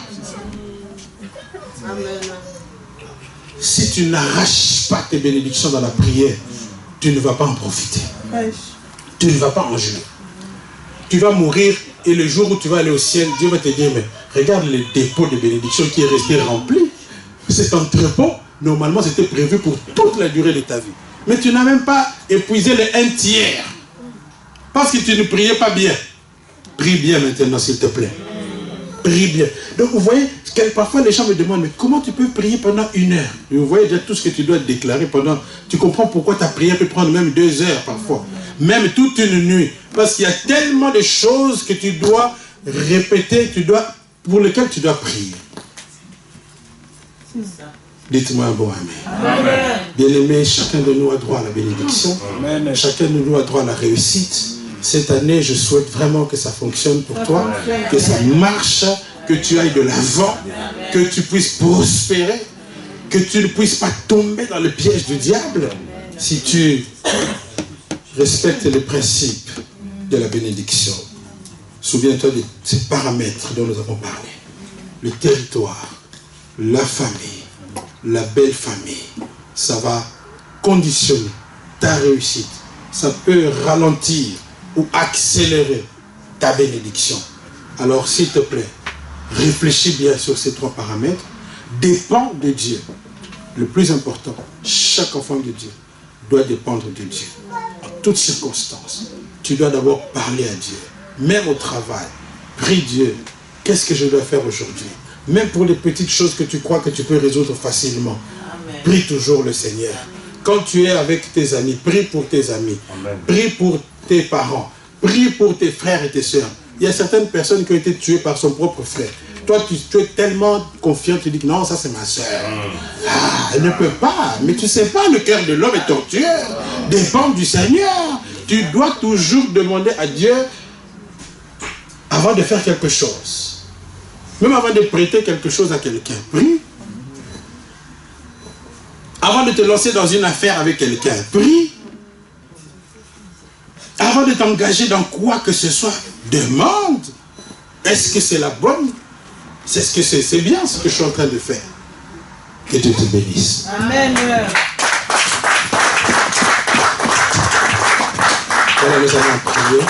Si tu n'arraches pas tes bénédictions dans la prière, tu ne vas pas en profiter. Tu ne vas pas en jouir. Tu vas mourir et le jour où tu vas aller au ciel, Dieu va te dire, mais regarde le dépôt de bénédictions qui est resté rempli. Cet entrepôt, normalement, c'était prévu pour toute la durée de ta vie. Mais tu n'as même pas épuisé le 1/3. Parce que tu ne priais pas bien. Prie bien maintenant, s'il te plaît. Prie bien. Donc, vous voyez, parfois les gens me demandent, mais comment tu peux prier pendant 1 heure? Et vous voyez déjà tout ce que tu dois déclarer pendant... Tu comprends pourquoi ta prière peut prendre même 2 heures parfois. Même toute une nuit. Parce qu'il y a tellement de choses que tu dois répéter, pour lesquelles tu dois prier. Dites-moi un bon amen. Bien-aimé, chacun de nous a droit à la bénédiction. Amen. Chacun de nous a droit à la réussite. Cette année, je souhaite vraiment que ça fonctionne pour toi, que ça marche, que tu ailles de l'avant, que tu puisses prospérer, que tu ne puisses pas tomber dans le piège du diable si tu respectes les principes de la bénédiction. Souviens-toi de ces paramètres dont nous avons parlé. Le territoire, la famille, la belle famille, ça va conditionner ta réussite. Ça peut ralentir ou accélérer ta bénédiction. Alors, s'il te plaît, réfléchis bien sur ces 3 paramètres. Dépends de Dieu. Le plus important, chaque enfant de Dieu doit dépendre de Dieu. En toutes circonstances, tu dois d'abord parler à Dieu. Même au travail, prie Dieu. Qu'est-ce que je dois faire aujourd'hui? Même pour les petites choses que tu crois que tu peux résoudre facilement. Amen. Prie toujours le Seigneur. Quand tu es avec tes amis, prie pour tes amis. Amen. Prie pour tes parents. Prie pour tes frères et tes sœurs. Il y a certaines personnes qui ont été tuées par son propre frère. Toi, tu es tellement confiant, tu dis que non, ça c'est ma sœur. Ah, elle ne peut pas. Mais tu ne sais pas, le cœur de l'homme est tortueux. Dépend du Seigneur. Tu dois toujours demander à Dieu avant de faire quelque chose. Même avant de prêter quelque chose à quelqu'un. Prie. Avant de te lancer dans une affaire avec quelqu'un. Prie. Avant de t'engager dans quoi que ce soit, demande. Est-ce que c'est la bonne? C'est bien ce que je suis en train de faire. Que Dieu te bénisse. Amen. Voilà, nous allons prier.